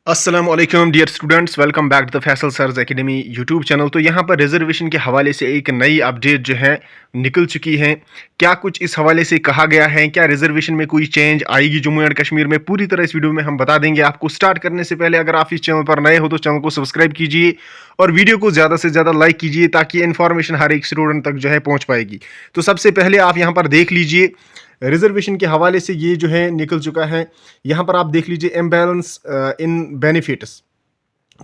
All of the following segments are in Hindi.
अस्सलामुअलैकुम dear students, welcome back to the Faisal sir's academy YouTube channel. तो यहाँ पर रिजर्वेशन के हवाले से एक नई अपडेट जो है निकल चुकी है। क्या कुछ इस हवाले से कहा गया है, क्या रिजर्वेशन में कोई चेंज आएगी जम्मू एंड कश्मीर में, पूरी तरह इस वीडियो में हम बता देंगे आपको। स्टार्ट करने से पहले अगर आप इस चैनल पर नए हो तो चैनल को सब्सक्राइब कीजिए और वीडियो को ज़्यादा से ज़्यादा लाइक कीजिए ताकि इन्फॉर्मेशन हर एक स्टूडेंट तक जो है पहुँच पाएगी। तो सबसे पहले आप यहाँ पर देख लीजिए रिजर्वेशन के हवाले से ये जो है निकल चुका है। यहाँ पर आप देख लीजिए इम्बैलेंस इन बेनिफिट्स।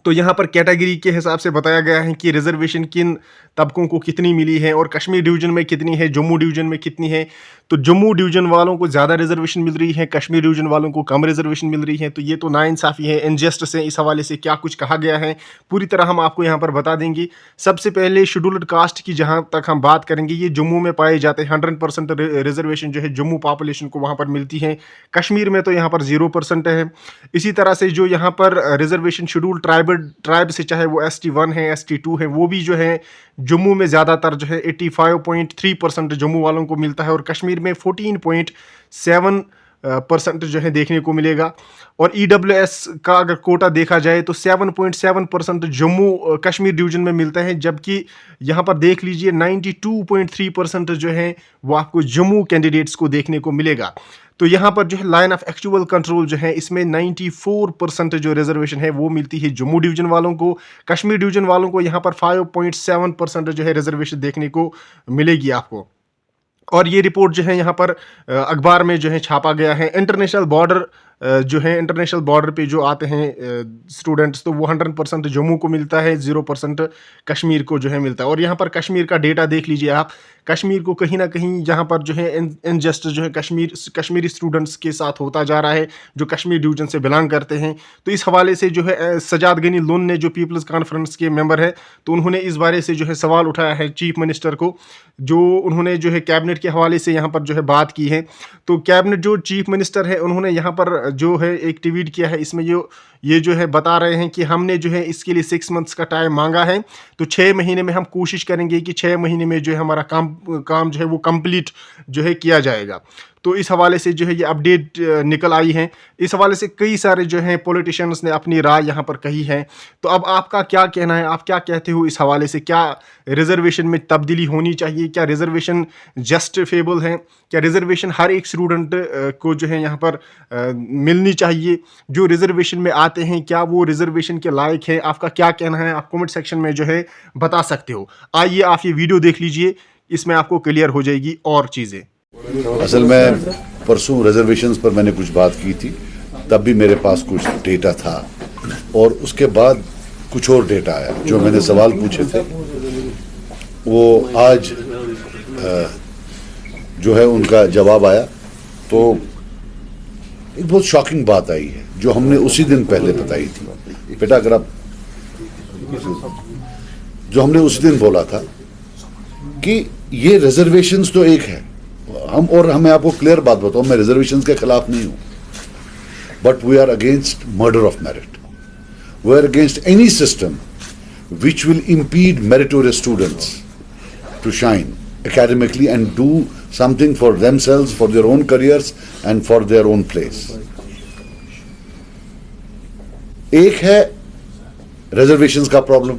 तो यहाँ पर कैटेगरी के हिसाब से बताया गया है कि रिजर्वेशन किन तबकों को कितनी मिली है और कश्मीर डिवीजन में कितनी है, जम्मू डिवीजन में कितनी है। तो जम्मू डिवीजन वालों को ज़्यादा रिजर्वेशन मिल रही है, कश्मीर डिवीजन वालों को कम रिजर्वेशन मिल रही है। तो ये तो नाइंसाफ़ी है, इनजस्टिस है। इस हवाले से क्या कुछ कहा गया है पूरी तरह हम आपको यहाँ पर बता देंगे। सबसे पहले शेड्यूल्ड कास्ट की जहाँ तक हम बात करेंगे, ये जम्मू में पाए जाते हैं। 100% रिजर्वेशन जो है जम्मू पॉपुलेशन को वहाँ पर मिलती है। कश्मीर में तो यहाँ पर 0% है। इसी तरह से जो यहाँ पर रिजर्वेशन शेड्यूल ट्राइब से, चाहे वो ST1 है, ST2 है, वो भी जो है जम्मू में ज़्यादातर जो है 85.3% जम्मू वालों को मिलता है और कश्मीर में 14.7% जो है देखने को मिलेगा। और EWS का अगर कोटा देखा जाए तो 7.7% जम्मू कश्मीर डिवीजन में मिलता है, जबकि यहाँ पर देख लीजिए 92.3% जो है वो आपको जम्मू कैंडिडेट्स को देखने को मिलेगा। तो यहाँ पर जो है लाइन ऑफ एक्चुअल कंट्रोल जो है इसमें 94% जो रिजर्वेशन है वो मिलती है जम्मू डिवीजन वालों को। कश्मीर डिवीजन वालों को यहाँ पर 5.7% जो है रिजर्वेशन देखने को मिलेगी आपको। और ये रिपोर्ट जो है यहाँ पर अखबार में जो है छापा गया है। इंटरनेशनल बॉर्डर जो है, इंटरनेशनल बॉर्डर पे जो आते हैं स्टूडेंट्स, तो वो 100% जम्मू को मिलता है, 0% कश्मीर को जो है मिलता है। और यहाँ पर कश्मीर का डेटा देख लीजिए आप। कश्मीर को कहीं ना कहीं यहाँ पर जो है इनजस्टिस जो है कश्मीरी स्टूडेंट्स के साथ होता जा रहा है जो कश्मीर डिवीजन से बिलोंग करते हैं। तो इस हवाले से जो है सजाद गनी लुन ने, जो पीपल्स कॉन्फ्रेंस के मेंबर है, तो उन्होंने इस बारे से जो है सवाल उठाया है चीफ मिनिस्टर को, जो उन्होंने जो है कैबिनेट के हवाले से यहाँ पर जो है बात की है। तो कैबिनेट जो चीफ मिनिस्टर है उन्होंने यहाँ पर जो है एक ट्वीट किया है। इसमें ये जो है बता रहे हैं कि हमने जो है इसके लिए 6 मंथ्स का टाइम मांगा है, तो 6 महीने में हम कोशिश करेंगे कि 6 महीने में जो है हमारा काम जो है वो कंप्लीट जो है किया जाएगा। तो इस हवाले से जो है ये अपडेट निकल आई है। इस हवाले से कई सारे जो हैं पॉलिटिशियंस ने अपनी राय यहाँ पर कही है। तो अब आपका क्या कहना है, आप क्या कहते हो इस हवाले से? क्या रिजर्वेशन में तब्दीली होनी चाहिए? क्या रिजर्वेशन जस्टिफेबल है? क्या रिजर्वेशन हर एक स्टूडेंट को जो है यहाँ पर मिलनी चाहिए? जो रिजर्वेशन में आते हैं क्या वो रिजर्वेशन के लायक है? आपका क्या कहना है आप कमेंट सेक्शन में जो है बता सकते हो। आइए आप ये वीडियो देख लीजिए, इसमें आपको क्लियर हो जाएगी और चीज़ें। असल में परसों रिजर्वेशंस पर मैंने कुछ बात की थी, तब भी मेरे पास कुछ डेटा था और उसके बाद कुछ और डेटा आया। जो मैंने सवाल पूछे थे वो आज जो है उनका जवाब आया। तो एक बहुत शॉकिंग बात आई है जो हमने उसी दिन पहले बताई थी। बेटा अगर आप, जो हमने उसी दिन बोला था कि ये रिजर्वेशंस तो एक है, मैं आपको क्लियर बात बताऊं, मैं रिजर्वेशंस के खिलाफ नहीं हूं, but we are against murder of merit. We are against any system which will impede meritorious students to shine academically and do something for themselves, for their own careers and for their own place. एक है रिजर्वेशंस का प्रॉब्लम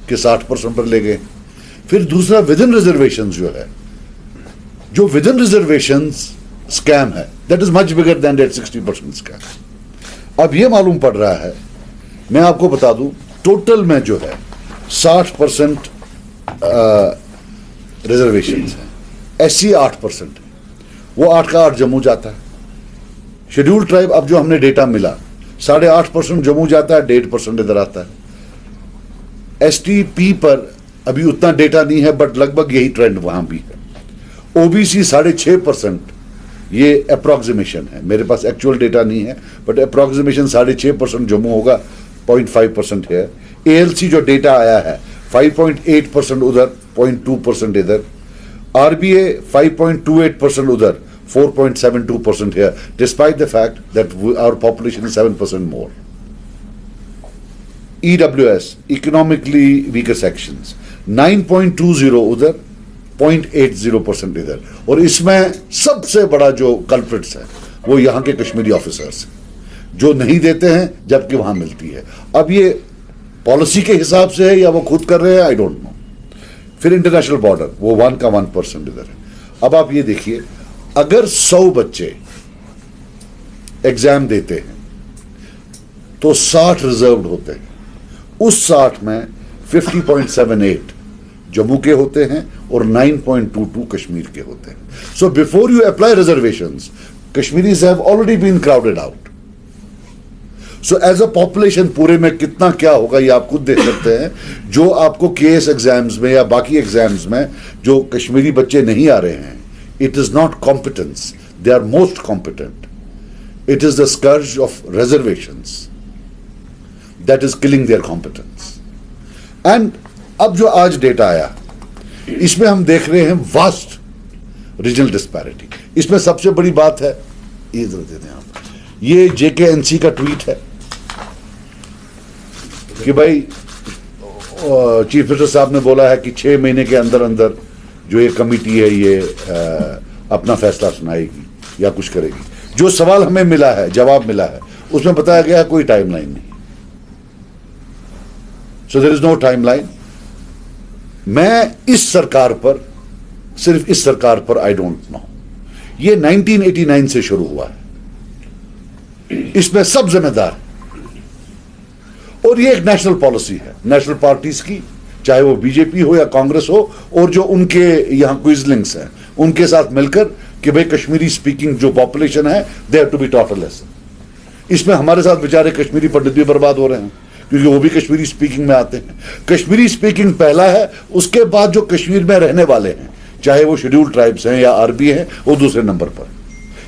कि 60% पर ले गए। फिर दूसरा विद इन रिजर्वेशंस जो है, जो विद इन रिजर्वेशंस स्कैम है, that is much bigger than that 60% scam. अब यह मालूम पड़ रहा है, मैं आपको बता दूं, टोटल में जो है 60% रिजर्वेशंस है, SC 8% है, वो 8 का 8 जम्मू जाता है। शेड्यूल्ड ट्राइब, अब जो हमने डेटा मिला, 8.5% जम्मू जाता है, 1.5% इधर आता है। STP पर अभी उतना डेटा नहीं है, बट लगभग यही ट्रेंड वहां भी है। OBC 6.5%, ये अप्रोक्सीमेशन है, मेरे पास एक्चुअल डेटा नहीं है, बट अप्रोक्सीमेशन 6.5% जम्मू होगा, 0.5% है। ALC जो डेटा आया है 5.8% उधर, 0.2% इधर। RBA 5.28% उधर, 4.72% here, despite the fact that our population is 7% more. EWS, economically weaker sections, 9.20 उधर, 0.80% इधर। और इसमें सबसे बड़ा जो कल्प्रिट्स है वो यहाँ के कश्मीरी ऑफिसर्स हैं। जो नहीं देते हैं जबकि वहां मिलती है। अब ये पॉलिसी के हिसाब से है या वो खुद कर रहे हैं, आई डोंट नो। फिर इंटरनेशनल बॉर्डर, वो 1 का 1% इधर है। अब आप ये देखिए, अगर 100 बच्चे एग्जाम देते हैं तो 60 रिजर्व्ड होते हैं। उस 60 में 50.78 जम्मू के होते हैं और 9.22 कश्मीर के होते हैं। So before you apply reservations, Kashmiris have already been crowded out. So as a population पूरे में कितना क्या होगा ये आप खुद देख सकते हैं। जो आपको केएस एग्जाम्स में या बाकी एग्जाम्स में जो कश्मीरी बच्चे नहीं आ रहे हैं, it is not competence, they are most competent. It is the scourge of reservations that is killing their competence. And अब जो आज डेटा आया, इसमें हम देख रहे हैं वास्ट रीजनल डिस्पैरिटी। इसमें सबसे बड़ी बात है, ये जरा देते हैं आप, ये जेकेएनसी का ट्वीट है कि भाई चीफ मिनिस्टर साहब ने बोला है कि 6 महीने के अंदर अंदर जो ये कमिटी है ये अपना फैसला सुनाएगी या कुछ करेगी। जो सवाल हमें मिला है, जवाब मिला है, उसमें बताया गया है कोई टाइमलाइन नहीं। So there is no timeline. मैं इस सरकार पर, सिर्फ इस सरकार पर आई डोंट नो, ये 1989 से शुरू हुआ है, इसमें सब जिम्मेदार है। और ये एक नेशनल पॉलिसी है नेशनल पार्टीज की, चाहे वो बीजेपी हो या कांग्रेस हो, और जो उनके यहां क्विजलिंग्स हैं उनके साथ मिलकर कि भाई कश्मीरी स्पीकिंग जो पॉपुलेशन है, they have to be taught a lesson. इसमें हमारे साथ बेचारे कश्मीरी पंडित भी बर्बाद हो रहे हैं क्योंकि वो भी कश्मीरी स्पीकिंग में आते हैं। कश्मीरी स्पीकिंग पहला है, उसके बाद जो कश्मीर में रहने वाले हैं, चाहे वो शेड्यूल्ड ट्राइब्स हैं या आरबी हैं, वो दूसरे नंबर पर,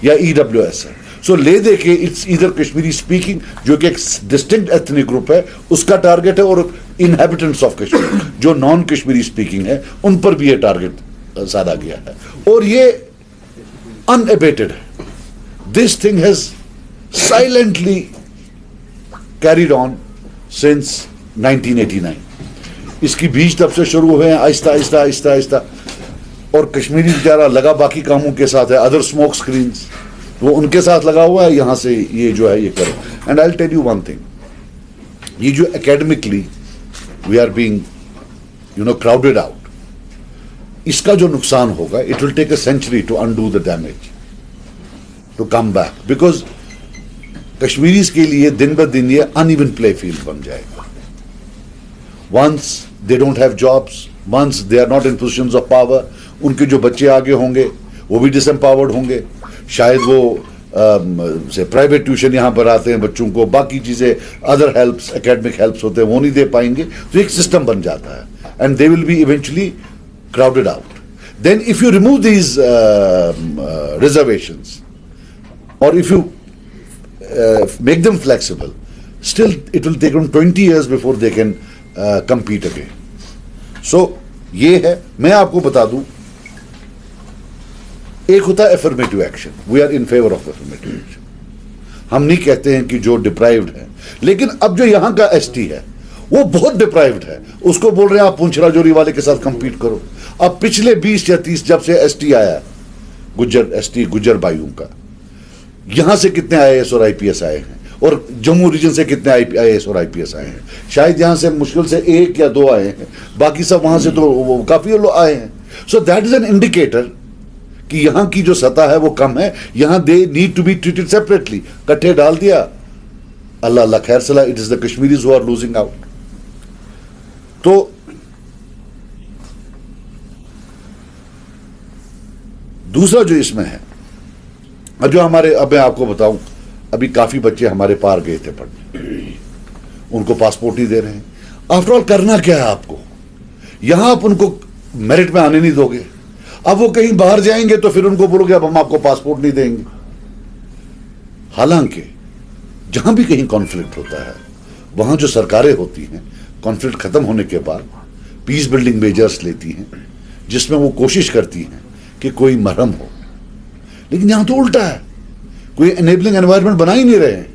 या ईडब्ल्यूएस है। सो ले दे के इट्स इधर कश्मीरी स्पीकिंग जो कि एक डिस्टिंक्ट एथनिक ग्रुप है, उसका टारगेट है, और इनहैबिटेंट्स ऑफ कश्मीर जो नॉन कश्मीरी स्पीकिंग है, उन पर भी ये टारगेट साधा गया है। और ये अनएबेटेड है। This thing has silently carried on since 1989। इसकी बीज तब से शुरू हुए हैं, आहिस्ता आहिस्ता आहिस्ता आहिस्ता, और कश्मीरी बेचारा लगा बाकी कामों के साथ है, अदर स्मोक स्क्रीन्स वो उनके साथ लगा हुआ है, यहां से ये जो है ये करो। And I will tell you one thing, ये जो academically we are being crowded out, इसका जो नुकसान होगा, it will take a century to undo the damage, to come back, because Kashmiris के लिए दिन ब दिन ये अनइवन प्ले फील्ड बन जाएगा। Once they don't have jobs, once they are not in positions of power, उनके जो बच्चे आगे होंगे वो भी डिसएम्पावर्ड होंगे। शायद वो से प्राइवेट ट्यूशन यहां पर आते हैं बच्चों को, बाकी चीजें, अदर हेल्प्स, एकेडमिक हेल्प्स होते हैं, वो नहीं दे पाएंगे। तो एक सिस्टम बन जाता है and they will be eventually crowded out. Then if you remove these reservations, or if you make them flexible, still it will take them 20 years before they can compete again. So ये है, मैं आपको बता दूं, एक होता है affirmative action. We are in favor of affirmative action. हम नहीं कहते हैं कि जो deprived है, लेकिन अब जो यहां का ST है वो बहुत डिप्राइव्ड है, उसको बोल रहे हैं आप पुंछ राजौरी वाले के साथ कंपीट करो। अब पिछले 20 या 30 जब से एसटी आया, गुज्जर एसटी, गुज्जर भाइयों का, यहां से कितने आईएएस और आईपीएस आए हैं, और जम्मू रीजन से कितने आईएएस और आईपीएस आए हैं। शायद यहां से मुश्किल से 1 या 2 आए हैं, बाकी सब वहां से तो काफी लोग आए हैं। So that is an indicator कि यहां की जो सतह है वो कम है, यहां they need to be treated separately. कट्ठे डाल दिया, अल्लाह अल्लाह खैर सला, it is the Kashmiris who are losing out. तो दूसरा जो इसमें है, अब जो हमारे, अब मैं आपको बताऊं, अभी काफी बच्चे हमारे पार गए थे पढ़ने, उनको पासपोर्ट नहीं दे रहे हैं। आफ्टर ऑल करना क्या है आपको, यहां आप उनको मेरिट में आने नहीं दोगे, अब वो कहीं बाहर जाएंगे तो फिर उनको बोलोगे अब हम आपको पासपोर्ट नहीं देंगे। हालांकि जहां भी कहीं कॉन्फ्लिक्ट होता है, वहां जो सरकारें होती हैं, कॉन्फ्लिक्ट खत्म होने के बाद पीस बिल्डिंग मेजर्स लेती हैं, जिसमें वो कोशिश करती हैं कि कोई मरहम हो। लेकिन यहां तो उल्टा है, कोई एनेबलिंग एनवायरनमेंट बना ही नहीं रहे हैं।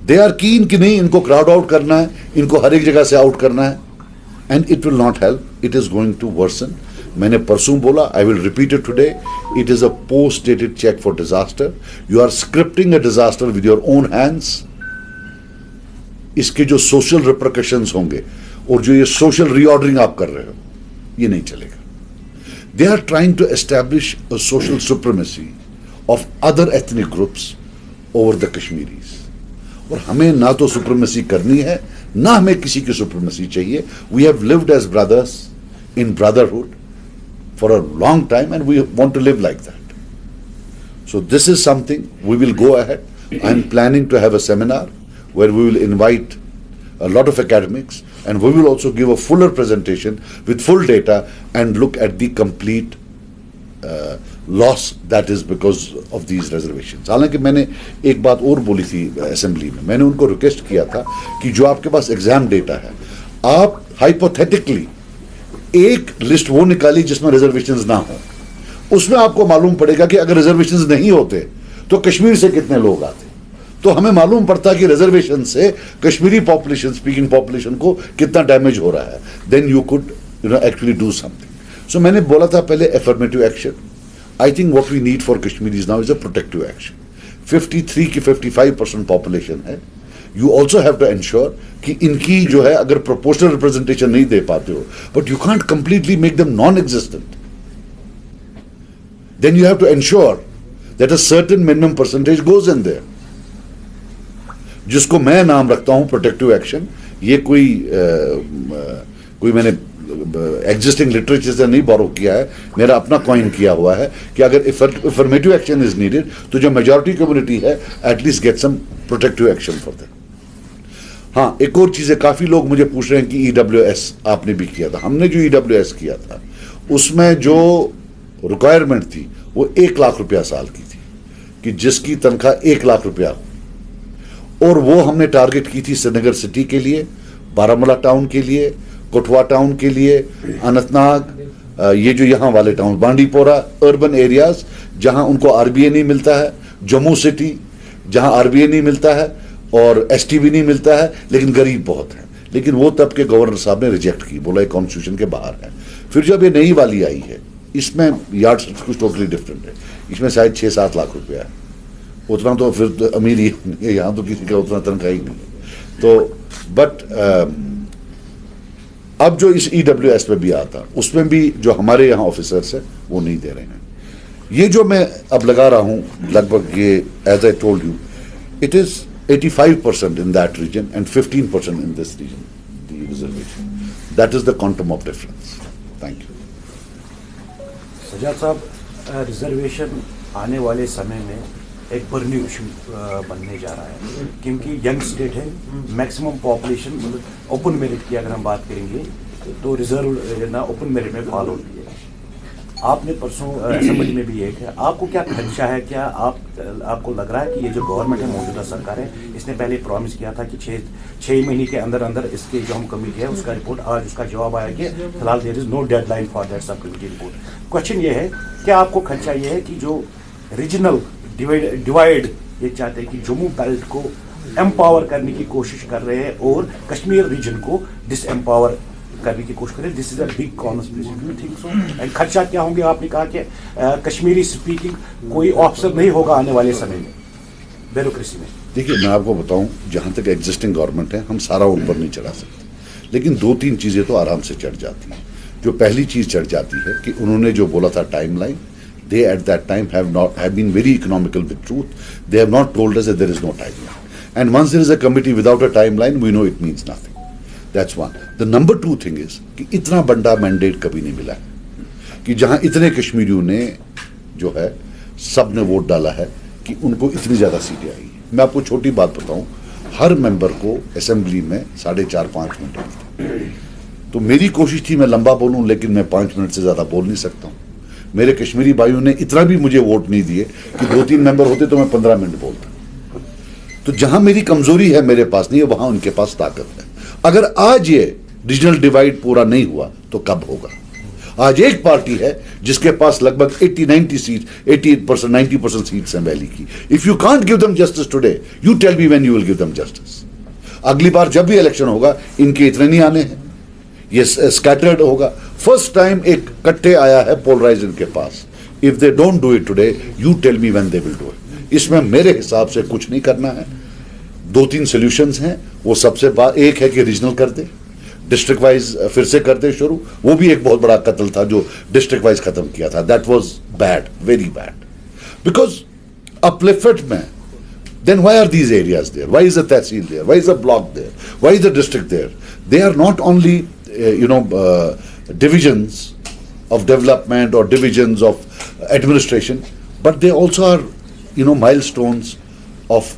दे आर कीन कि नहीं, इनको क्राउड आउट करना है, इनको हर एक जगह से आउट करना है, and it will not help, it is going to worsen. मैंने परसों बोला, I will repeat it today, it is a post dated cheque for disaster. You are scripting a disaster with your own hands. इसके जो सोशल रिप्रिकॉशंस होंगे और जो ये सोशल रीऑर्डरिंग आप कर रहे हो, ये नहीं चलेगा. They are trying to establish a social supremacy of other ethnic groups over the Kashmiris. और हमें ना तो सुप्रीमेसी करनी है, ना हमें किसी की सुप्रीमेसी चाहिए. We have lived as brothers in brotherhood for a long time and we want to live like that. So this is something we will go ahead. I am planning to have a seminar where we will invite a lot of academics and we will also give a fuller presentation with full data and look at the complete loss that is because of these reservations. हालांकि मैंने एक बात और बोली थी असेंबली में, मैंने उनको रिक्वेस्ट किया था कि जो आपके पास एग्जाम डेटा है, आप हाइपोथेटिकली एक लिस्ट वो निकाली जिसमें रिजर्वेशंस ना हो. उसमें आपको मालूम पड़ेगा कि अगर रिजर्वेशंस नहीं होते तो कश्मीर से कितने लोग आते. तो हमें मालूम पड़ता कि रिजर्वेशन से कश्मीरी पॉपुलेशन, स्पीकिंग पॉपुलेशन को कितना डैमेज हो रहा है. Then you could actually do something. So मैंने बोला था पहले affirmative action. I think what we need for Kashmiris now is a protective action. 53 की 55% पॉपुलेशन है. You also have to ensure कि इनकी जो है, अगर प्रोपोर्शनल रिप्रेजेंटेशन नहीं दे पाते हो, but you can't completely make them non existent. Then you have to ensure that a certain minimum percentage goes in there, जिसको मैं नाम रखता हूं प्रोटेक्टिव एक्शन. ये कोई मैंने एग्जिस्टिंग लिटरेचर से नहीं बोरो किया है, मेरा अपना कॉइन किया हुआ है कि अगर अफर्मेटिव एक्शन इज नीडेड तो जो मेजॉरिटी कम्युनिटी है at least get some protective action for them. हाँ, एक और चीज है, काफी लोग मुझे पूछ रहे हैं कि EWS आपने भी किया था. हमने जो EWS किया था उसमें जो रिक्वायरमेंट थी वो 1 लाख रुपया साल की थी, कि जिसकी तनख्वाह 1 लाख रुपया हो. और वो हमने टारगेट की थी श्रीनगर सिटी के लिए, बारामूला टाउन के लिए, कठुआ टाउन के लिए, अनंतनाग, ये जो यहाँ वाले टाउन, बांडीपोरा, अर्बन एरियाज जहाँ उनको RBA नहीं मिलता है, जम्मू सिटी जहाँ RBA नहीं मिलता है और STB नहीं मिलता है, लेकिन गरीब बहुत है. लेकिन वो तब के गवर्नर साहब ने रिजेक्ट की, बोला कॉन्स्टिट्यूशन के बाहर है. फिर जब ये नई वाली आई है, इसमें यार्ड कुछ टोटली डिफरेंट है. इसमें शायद 6-7 लाख रुपया है. उतना तो फिर अमीर ही यहाँ तो किसी का उतना तनख्वाह ही नहीं है. तो बट अब जो इस EWS में भी आता, उसमें भी जो हमारे यहाँ ऑफिसर्स है वो नहीं दे रहे हैं. ये जो मैं अब लगा रहा हूँ लगभग, ये as I told you, it is 85% in that region and 15% in this region, the reservation. That is the quantum of difference. Thank you. Sajad साहब, रिजर्वेशन आने वाले समय में एक बर्निंग इशू बनने जा रहा है, क्योंकि यंग स्टेट है, मैक्सिमम पॉपुलेशन, मतलब ओपन मेरिट की अगर हम बात करेंगे तो रिजर्व ना ओपन मेरिट में फॉल होती है. आपने परसों असेंबली में भी एक है, आपको क्या खदशा है, क्या आपको लग रहा है कि ये जो गवर्नमेंट है, मौजूदा सरकार है, इसने पहले प्रॉमिस किया था कि 6 महीने के अंदर अंदर इसके जो हम कमेटी है उसका रिपोर्ट, आज उसका जवाब आया कि फिलहाल there is no deadline for that sub committee report. Question ये है, क्या आपको खदशा ये है कि जो रीजनल डिवाइड ये चाहते हैं कि जम्मू बेल्ट को एम्पावर करने की कोशिश कर रहे हैं और कश्मीर रीजन को डिसएम्पावर करने की कोशिश करें, this is a big conspiracy, do you think so? And खर्चा क्या होंगे? आपने कहा कि कश्मीरी स्पीकिंग कोई ऑप्शन नहीं होगा आने वाले समय में ब्यूरोक्रेसी में. देखिए, मैं आपको बताऊं, जहां तक एग्जिस्टिंग गवर्नमेंट है, हम सारा ऊपर नहीं चढ़ा सकते, लेकिन 2-3 चीजें तो आराम से चढ़ जाती हैं. जो पहली चीज चढ़ जाती है कि उन्होंने जो बोला था timeline, they at that time have been very economical with truth. They have not told us that there is no timeline. And once there is a committee without a timeline, we know it means nothing. That's one. The number 2 thing is कि इतना बड़ा मैंडेट कभी नहीं मिला है कि जहां इतने कश्मीरियों ने जो है सब ने वोट डाला है कि उनको इतनी ज्यादा सीटें आई है. मैं आपको छोटी बात बताऊं, हर मेंबर को असेंबली में 4.5-5 मिनट मिलते. तो मेरी कोशिश थी मैं लंबा बोलूं, लेकिन मैं 5 मिनट से ज्यादा बोल नहीं सकता हूं. मेरे कश्मीरी भाइयों ने इतना भी मुझे वोट नहीं दिए कि 2-3 मेंबर होते तो मैं 15 मिनट बोलता. तो जहां मेरी कमजोरी है मेरे पास नहीं है, वहां उनके पास ताकत है. अगर आज ये रीजनल डिवाइड पूरा नहीं हुआ तो कब होगा? आज एक पार्टी है जिसके पास लगभग 80-90 सीट, 88%, 90% सीट्स हैं वैली की. If you can't give them justice today, you tell me when you will give them justice. अगली बार जब भी इलेक्शन होगा, इनके इतने नहीं आने हैं, ये स्कैटर्ड होगा. फर्स्ट टाइम एक कट्टे आया है पोलराइज इनके पास. If they don't do it today, you tell me when they will do it. इसमें मेरे हिसाब से कुछ नहीं करना है. 2-3 सॉल्यूशंस हैं. वो सबसे एक है कि रीजनल कर दे, डिस्ट्रिक्ट वाइज फिर से कर दे शुरू. वो भी एक बहुत बड़ा कत्ल था जो डिस्ट्रिक्ट वाइज खत्म किया था. That was bad, very bad. Because uplift में then why are these areas there? Why is the tehsil there? Why is the block there? Why is the district there? They are not only divisions of development or divisions of administration, but they also are milestones of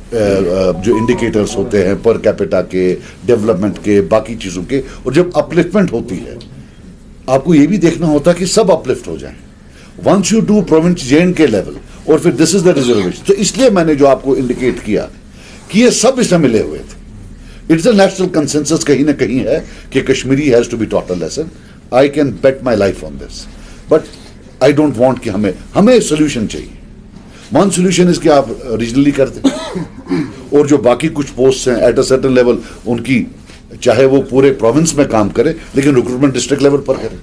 जो indicators होते हैं per capita के, development के, बाकी चीजों के. और जब upliftment होती है, आपको ये भी देखना होता है कि सब uplift हो जाएं. Once you do province J&K level, और फिर दिस इज द रिजर्वेशन. तो इसलिए मैंने जो आपको इंडिकेट किया कि ये सब इसमें मिले हुए थे. इट्स अ नेशनल कंसेंसस कहीं ना कहीं है कि Kashmiri has to be taught a lesson. I can bet my life on this, but I don't want कि हमें सोल्यूशन चाहिए. वन सोल्यूशन इज कि आप रीजनली कर दें, और जो बाकी कुछ पोस्ट हैं एट अ सर्टेन लेवल, उनकी चाहे वो पूरे प्रोविंस में काम करे, लेकिन रिक्रूटमेंट डिस्ट्रिक्ट लेवल पर करें.